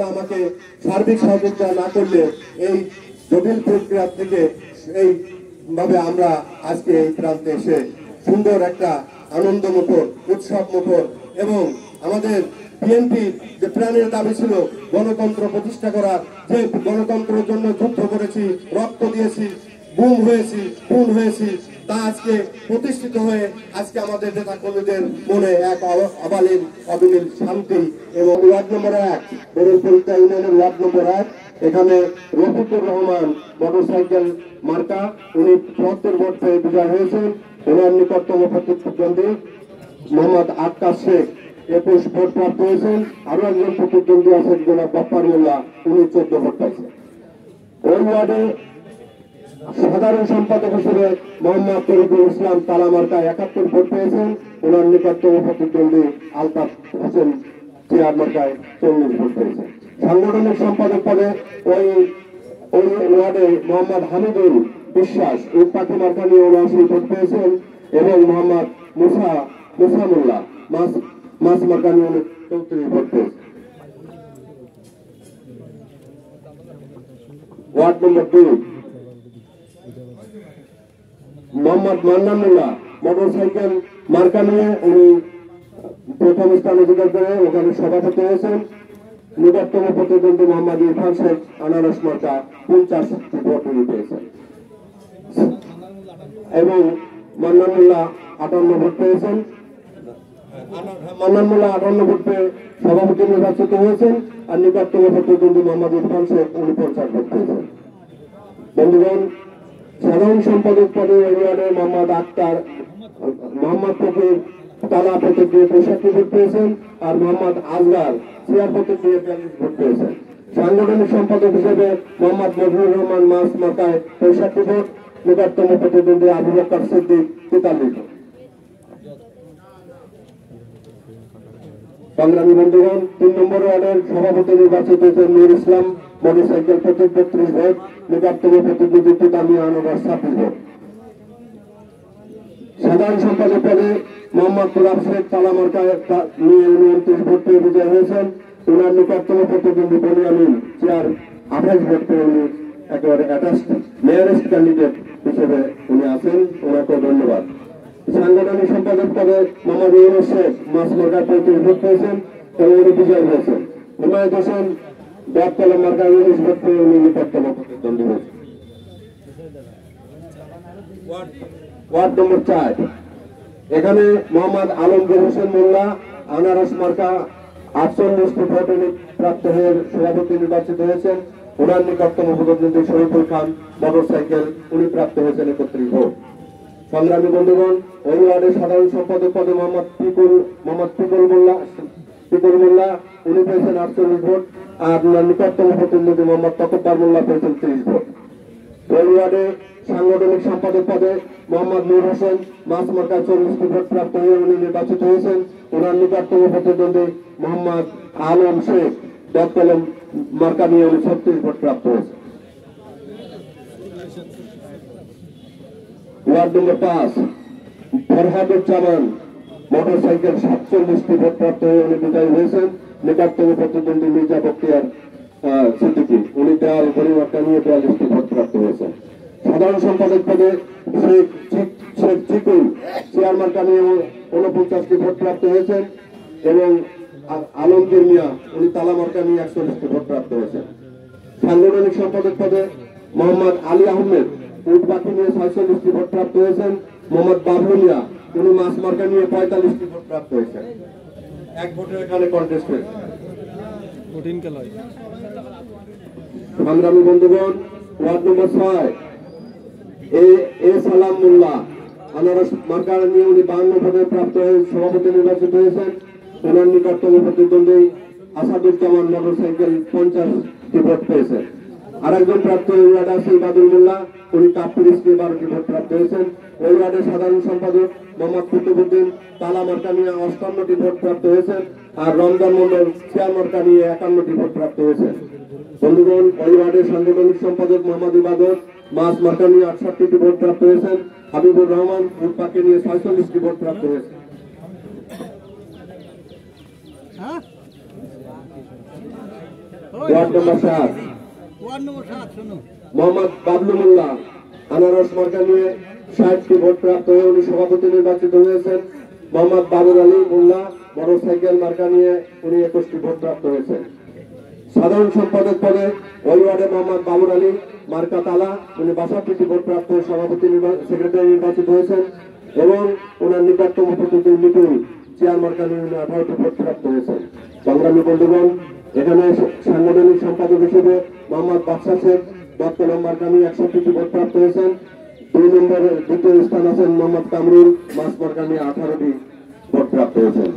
আমাকে সার্বিক সহযোগিতা না করলে এই জটিল প্রক্রিয়া থেকে এইভাবে আমরা আজকে এই প্রান্তে এসে সুন্দর একটা আনন্দমুখর উৎসবমুখর এবং আমাদের বিএনপি যে প্রাণের দাবি ছিল গণতন্ত্র প্রতিষ্ঠা করা, যে গণতন্ত্রের জন্য যুদ্ধ করেছি, রক্ত দিয়েছি, গুম হয়েছি, খুন হয়েছি, তা আজকে প্রতিষ্ঠিত হয়ে আজকে আমাদের নেতা কর্মীদের মনে এক অবিনীল শান্তি। এবং ওয়ার্ড নম্বর 1 বরুলপুরিতা ইউনিয়নের ওয়ার্ড নম্বর 1 এখানে রফিকুর রহমান মোটরসাইকেল মার্কা, উনি ৭৪ ভোট পেয়ে বিজয় হয়েছেন। ওনার নিকটতম প্রতিদ্বন্দ্বী মোহাম্মদ আক্কাস শেখ ২১ ভোট প্রাপ্ত হয়েছেন। আরো একজন প্রতিদ্বন্দ্বী আছেন জনাব বাপ্পার মোল্লা, উনি ১৪ ভোট পাইছেন। ওই ওয়ার্ডে সাধারণ সম্পাদক হিসেবে মোহাম্মদ তরিকুল ইসলাম তালা মার্কায় ৭১ ভোট পেয়েছেন। ওনার নিকটতম প্রতিদ্বন্দ্বী আলতাফ হোসেন চেয়ার মার্কায় ৪০ ভোট পেয়েছেন। সাংগঠনিক সম্পাদক পদে ওই ওয়ার্ডে মোহাম্মদ হামিদুল বিশ্বাস এই পাখি মার্কা নিয়ে ৭৯ ভোট পেয়েছেন এবং মোহাম্মদ মুসা মোল্লা মাছ মার্কা নিয়ে ৩৪ ভোট পেয়েছেন। ওয়ার্ড নম্বর 2 মোহাম্মদ মান্নানুল্লাহ মোটরসাইকেল মার্কা নিয়ে উনি প্রথম স্থান অধিকার করে ওখানে সভাপতি হয়েছেন। নিকটতম প্রতিদ্বন্দ্বী মোহাম্মদ ইরফান শেখ আনারস মার্কা ৫০ ভোট উনি পেয়েছেন এবং মান্নানুল্লাহ ৫৮ ভোট পেয়েছেন। মান্নানুল্লাহ ৫৮ ভোট পেয়ে সভাপতি নির্বাচিত হয়েছেন আর নিকটতম প্রতিদ্বন্দ্বী মোহাম্মদ ইরফান শেখ ৪৯ ভোট পেয়েছেন। বন্ধুগণ, সাধারণ সম্পাদক পদে ওয়ার্ডে মোহাম্মদ ফকির তালা প্রতীক দিয়ে ৬৫ ভোট পেয়েছেন আর মোহাম্মদ আজগার চেয়ার প্রতীক দিয়ে ৪০ ভোট পেয়েছেন। সাংগঠনিক সম্পাদক হিসেবে মোহাম্মদ মজনুর রহমান মাছ মার্কায় ৬৫ ভোট, নিকটতম প্রতিদ্বন্দ্বী আবু বকর সিদ্দিক ৪৩ ভোট। সংগ্রামী বন্ধুগণ, ৩ নম্বর ওয়ার্ডের সভাপতি নির্বাচিত হয়েছেন নূর ইসলাম মোটরসাইকেল প্রতীক ৩২ ভোট, নিকটতম প্রতিদ্বন্দ্বী তুতামিয়া আনোয়ার ২৬ ভোট। সাধারণ সম্পাদক পদে মোহাম্মদ তুরাব শেখ তালা মার্কায় নিয়ে ২৯ ভোট পেয়ে বিজয় হয়েছেন। ওনার নিকটতম প্রতিদ্বন্দ্বী বনিয়ামিন চেয়ার ২৮ ভোট পেয়ে উনি একেবারে মেয়রেস্ট ক্যান্ডিডেট হিসেবে উনি আছেন, ওনাকে ধন্যবাদ। সাংগঠনিক সম্পাদক পদে মোহাম্মদ ইউনুস শেখ মাছ মার্কায় ৩৫ ভোট পেয়েছেন এবং উনি বিজয় হয়েছেন। হুমায়ুন হোসেন ব্যাট কলম মার্কায় ১৯ ভোট পেয়ে উনি নিকটতম প্রতিদ্বন্দ্বী হয়েছেন। ওয়ার্ড নম্বর ৪ এখানে মোহাম্মদ আলমগীর হোসেন মোল্লা আনারস মার্কা ৪৮টি ভোট প্রাপ্ত হয়ে সভাপতি নির্বাচিত হয়েছেন। ওনার নিকটতম প্রতিদ্বন্দ্বী শরীফুল খান মোটরসাইকেল, উনি প্রাপ্ত হয়েছেন ৩১ ভোট। সংগ্রামী বন্ধুগণ, ওই ওয়ার্ডের সাধারণ সম্পাদক পদে মোহাম্মদ পিকুল মোল্লা উনি পেয়েছেন ৪৮ ভোট আর ওনার নিকটতম প্রতিদ্বন্দ্বী মোহাম্মদ তকব্বার মোল্লা পেয়েছেন ৩০ ভোট। ওই ওয়ার্ডে সাংগঠনিক সম্পাদক পদে মোহাম্মদ নূর হোসেন মাছ মার্কায় ৪০টি ভোট প্রাপ্ত হয়ে উনি নির্বাচিত হয়েছেন। ওনার নিকটতম প্রতিদ্বন্দ্বী মোহাম্মদ আলম শেখ ব্যাট কলম মার্কা নিয়ে উনি ৩৬ ভোট প্রাপ্ত হয়েছেন। ওয়ার্ড নম্বর ৫ ফরহাদুজ্জামান মোটরসাইকেল ৪৭টি ভোট প্রাপ্ত হয়ে উনি বিজয়ী হয়েছেন। নিকটতম প্রতিদ্বন্দ্বী মির্জা বখতিয়ার সিদ্দিকী, উনি দেওয়াল ঘড়ি মার্কা নিয়ে ৪২টি ভোট প্রাপ্ত হয়েছেন। সাধারণ সম্পাদক পদে শেখ চিকুল চেয়ার মার্কা নিয়ে ৪৯টি ভোট প্রাপ্ত হয়েছেন এবং আলমগীর মিয়া উনি তালা মার্কা নিয়ে ৪১টি ভোট প্রাপ্ত হয়েছেন। সাংগঠনিক সম্পাদক পদে মোহাম্মদ আলী আহমেদ উট পাখি নিয়ে ৪৬টি ভোট প্রাপ্ত হয়েছেন। মোহাম্মদ বাবলু মিয়া উনি মাছ মার্কা নিয়ে ৪৫টি ভোট প্রাপ্ত হয়েছেন। এক ভোটে এখানে কন্টেস্ট হয়েছে। সংগ্রামী বন্ধুগণ, ওয়ার্ড নম্বর ৬ এ সালাম মোল্লা আনারস মার্কা নিয়ে উনি ৫২ ভোটে প্রাপ্ত হয়ে সভাপতি নির্বাচিত হয়েছেন। ওনার নিকটতম প্রতিদ্বন্দ্বী আসাদুজ্জামান মোটরসাইকেল ৫০টি ভোট পেয়েছেন। আরেকজন প্রাপ্ত ওয়ার্ড আছে ইবাদুল মোল্লা, উনি কাপুরিস নিয়ে ১২টি ভোট প্রাপ্ত হয়েছেন। ওই ওয়ার্ডের সাধারণ সম্পাদক মোহাম্মদ কুতুবুদ্দিন তালা মার্কা নিয়ে ৫৮টি ভোট প্রাপ্ত হয়েছেন আর রমজান মন্ডল চেয়ার মার্কা নিয়ে ৫১টি ভোট প্রাপ্ত হয়েছেন। বন্ধুগণ, ওই ওয়ার্ডের সাংগঠনিক সম্পাদক মোহাম্মদ ইবাদত মাছ মার্কা নিয়ে ৬৮টি ভোট প্রাপ্ত হয়েছেন। হাবিবুর রহমান উট পাখি নিয়ে ৪৬টি ভোট প্রাপ্ত হয়েছেন। ওয়ার্ড নম্বর 7 মোহাম্মদ বাবলু মোল্লা আনারস মার্কা নিয়ে 60টি ভোট প্রাপ্ত হয়ে উনি সভাপতি নির্বাচিত হয়েছেন। মোহাম্মদ বাবুর আলী মোল্লা মোটরসাইকেল মার্কা নিয়ে উনি 21টি ভোট প্রাপ্ত হয়েছেন। সাধারণ সম্পাদক পদে ওই ওয়ার্ডে মোহাম্মদ বাবুর আলী মার্কা তালা উনি 62টি ভোট প্রাপ্ত হয়ে সভাপতি সেক্রেটারি নির্বাচিত হয়েছেন এবং ওনার নিকটতম প্রতিনিধি মিটুল চেয়ার মার্কা নিয়ে 18টি ভোট প্রাপ্ত হয়েছেন। সংগ্রামী বন্ধুগণ, এখানে সাংগঠনিক সম্পাদক হিসেবে মোহাম্মদ বাদশা শেখ দত্তনম মার্কা নিয়ে 61টি ভোট প্রাপ্ত হয়েছেন। 2 নম্বরে দ্বিতীয় স্থান আছেন মোহাম্মদ কামরুল মাস মার্কা নিয়ে 18টি ভোট প্রাপ্ত হয়েছেন।